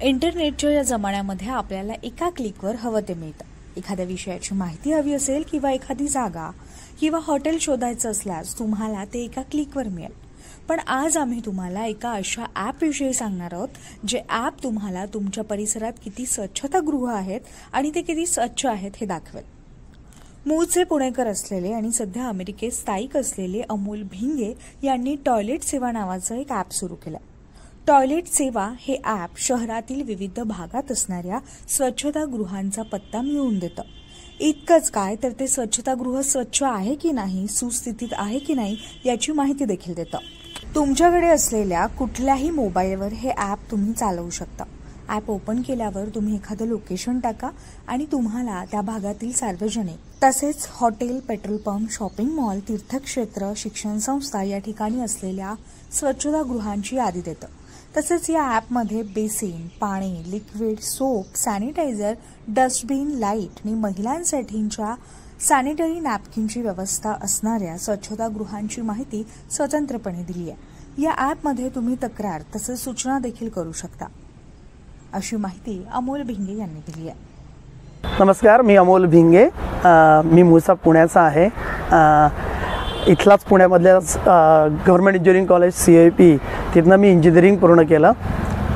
इंटरनेटच्या या जमान्यामध्ये आपल्याला एका क्लिकवर हवं ते मिळतं। एखाद्या विषयाची माहिती हवी असेल किंवा एखादी जागा किंवा हॉटेल शोधायचं असल्यास तुम्हाला ते एका क्लिकवर मिळेल। पण आज आम्ही तुम्हाला एका अशा ॲपविषयी सांगणार आहोत जे ॲप तुम्हाला तुमच्या परिसरात किती स्वच्छतागृह आहेत आणि ते किती स्वच्छ आहेत हे दाखवेल। मूळचे पुणेकर असलेले आणि सध्या अमेरिकेत स्थायिक असलेले अमोल भिंगे यांनी टॉयलेट सेवा नावाचं एक ॲप सुरू केलं। टॉयलेट सेवा हे ॲप शहरातील विविध भागात असणाऱ्या स्वच्छतागृहांचा पत्ता मिळवून देतं। इतकंच काय तर ते स्वच्छतागृह स्वच्छ आहे की नाही, सुस्थितीत आहे की नाही याची माहिती देखील देतं। तुमच्याकडे असलेल्या कुठल्याही मोबाईलवर हे ॲप तुम्ही चालवू शकता। ॲप ओपन केल्यावर तुम्ही एखादं लोकेशन टाका आणि तुम्हाला त्या भागातील सार्वजनिक तसेच hotel, petrol pump, shopping mall, तीर्थक्षेत्र, शिक्षण संस्था या ठिकाणी असलेल्या स्वच्छतागृहांची यादी देतं। तसेच या ॲपमध्ये बेसिन, पाणी, liquid, soap, sanitiser, dustbin, light आणि महिलांसाठीच्या सॅनिटरी नॅपकिनची व्यवस्था असणाऱ्या स्वच्छतागृहांची माहिती स्वतंत्रपणे दिली आहे। या ॲपमध्ये तुम्ही तक्रार तसेच सूचना देखील करू शकता, अशी माहिती अमोल भिंगे यांनी दिली आहे। नमस्कार, मी अमोल भिंगे। मी मूळचा पुण्याचा आहे। इथलाच पुण्यामधल्याच गव्हर्नमेंट इंजिनिअरिंग कॉलेज CIP तिथनं मी इंजिनिअरिंग पूर्ण केलं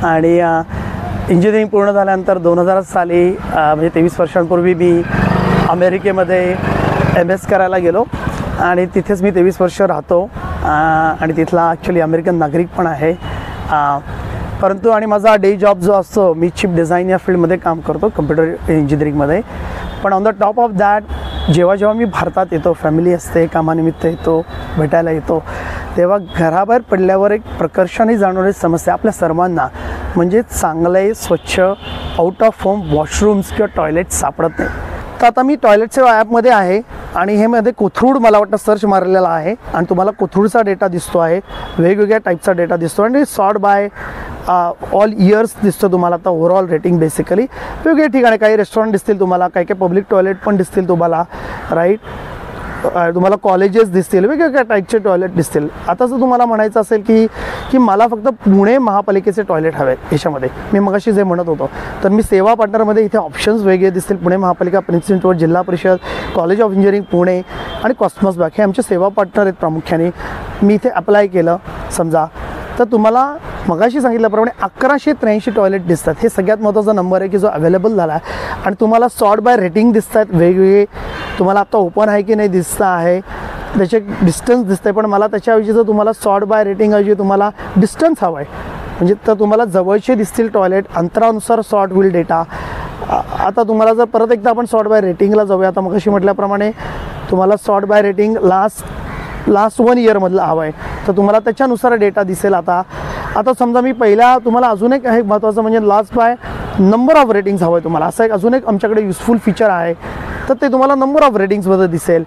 आणि इंजिनिअरिंग पूर्ण झाल्यानंतर 2000 साली म्हणजे 23 वर्षांपूर्वी मी अमेरिकेमध्ये MS करायला गेलो आणि तिथेच मी 23 वर्ष राहतो आणि तिथला ॲक्च्युली अमेरिकन नागरिक पण आहे। परंतु आणि माझा डे जॉब जो असतो, मी चिप डिझाईन या फील्डमध्ये काम करतो, कम्प्युटर इंजिनिअरिंगमध्ये। पण on the top of that जेव्हा मी भारतात येतो, फॅमिली असते, कामानिमित्त येतो, भेटायला येतो, तेव्हा घराबाहेर पडल्यावर एक प्रकर्षाने जाणवणारी समस्या आपल्या सर्वांना म्हणजे चांगले स्वच्छ आउट ऑफ होम वॉशरूम्स किंवा टॉयलेट सापडत नाही। तर आता मी टॉयलेट सेवा ॲपमध्ये आहे आणि हे मध्ये कोथरूड मला वाटतं सर्च मारलेला आहे आणि तुम्हाला कोथरूडचा डेटा दिसतो आहे, वेगवेगळ्या टाईपचा डेटा दिसतो आणि सॉर्ट बाय ऑल इयर्स दिसतं तुम्हाला। आता ओव्हरऑल रेटिंग बेसिकली वेगवेगळ्या ठिकाणी काही रेस्टॉरंट दिसतील तुम्हाला, काही पब्लिक टॉयलेट पण दिसतील तुम्हाला, राईट। तुम्हाला कॉलेजेस दिसतील, वेगवेगळ्या टाईपचे टॉयलेट दिसतील। आता जर तुम्हाला म्हणायचं असेल की मला फक्त पुणे महापालिकेचे टॉयलेट हवे याच्यामध्ये, मी मगाशी जे म्हणत होतो, तर मी सेवा पार्टनरमध्ये इथे ऑप्शन्स वेगळे दिसतील। पुणे महापालिका, प्रिन्स इंस्टिट्यूट, जिल्हा परिषद, कॉलेज ऑफ इंजिनिअरिंग पुणे आणि कॉस्मॉस बँक हे आमचे सेवा पार्टनर आहेत प्रामुख्याने। मी इथे अप्लाय केलं समजा, तर तुम्हाला मगाशी सांगितल्याप्रमाणे 1183 टॉयलेट दिसतात। हे सगळ्यात महत्त्वाचा नंबर आहे की जो अवेलेबल झाला आहे आणि तुम्हाला सॉर्ट बाय रेटिंग दिसत आहेत वेगवेगळे। तुम्हाला आता ओपन आहे की नाही दिसतं आहे, त्याचे डिस्टन्स दिसतं आहे, पण मला त्याच्याऐवजी जर तुम्हाला सॉर्ट बाय रेटिंगऐवजी तुम्हाला डिस्टन्स हवं आहे, म्हणजे तर तुम्हाला जवळचे दिसतील टॉयलेट, अंतरानुसार सॉर्ट होईल डेटा। आता तुम्हाला जर परत एकदा आपण सॉर्ट बाय रेटिंगला जाऊया, आता मगाशी म्हटल्याप्रमाणे तुम्हाला सॉर्ट बाय रेटिंग लास्ट 1 इयरमधलं हवं आहे, तर तुम्हाला त्याच्यानुसार डेटा दिसेल। आता समजा मी पहिला तुम्हाला अजून एक आहे महत्त्वाचं म्हणजे last by number of ratings हवं आहे तुम्हाला, असं एक अजून एक आमच्याकडे युजफुल फीचर आहे, तर ते तुम्हाला नंबर ऑफ रेटिंग्समध्ये दिसेल।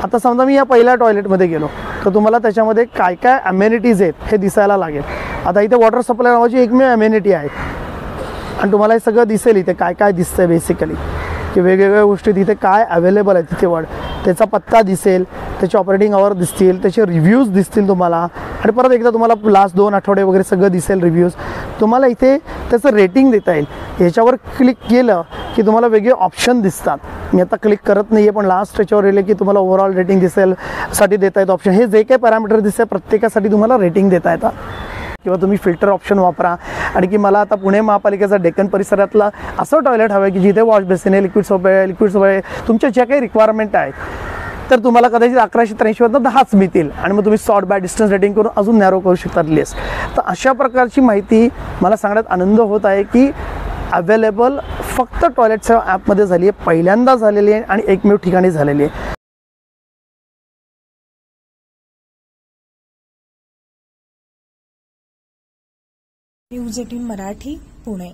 आता समजा मी या पहिल्या टॉयलेटमध्ये गेलो, तर तुम्हाला त्याच्यामध्ये काय काय अमेनिटीज आहेत हे दिसायला लागेल। आता इथे वॉटर सप्लाय नावाची एकमेव अमेनिटी आहे आणि तुम्हाला हे सगळं दिसेल इथे काय काय दिसतंय बेसिकली, की वेगवेगळ्या गोष्टी तिथे काय अवेलेबल आहे तिथे त्याचा पत्ता दिसेल, त्याचे ऑपरेटिंग आवर दिसतील, त्याचे रिव्ह्यूज दिसतील तुम्हाला आणि परत एकदा तुम्हाला लास्ट 2 आठवडे वगैरे सगळं दिसेल रिव्ह्यूज। तुम्हाला इथे त्याचं रेटिंग देता येईल। ह्याच्यावर क्लिक केलं की तुम्हाला वेगळे ऑप्शन दिसतात। मी आता क्लिक करत नाही आहे, पण लास्ट त्याच्यावर येईल की तुम्हाला ओव्हरऑल रेटिंग दिसेल साठी देता येतं ऑप्शन। हे जे काही पॅरामीटर दिसते प्रत्येकासाठी तुम्हाला रेटिंग देता येतात, किंवा तुम्ही फिल्टर ऑप्शन वापरा। आणि की मला आता पुणे महापालिकेचा डेक्कन परिसरातला असं टॉयलेट हवं आहे की जिथे वॉश बेसिन आहे, लिक्विड सोप आहे, तुमच्या ज्या काही रिक्वायरमेंट आहेत, तर तुम्हाला कदाचित 1183 10च मिळतील आणि मग तुम्ही सॉर्ट बाय डिस्टन्स रेटिंग करून अजून नॅरो करू शकतात लिस्ट। तर अशा प्रकारची माहिती मला सांगण्यात आनंद होत आहे की अवेलेबल फक्त टॉयलेट सेवा ॲपमध्ये झाली आहे, पहिल्यांदा झालेली आहे आणि एकमेव ठिकाणी झालेली आहे। न्यूज 18 मराठी, पुणे।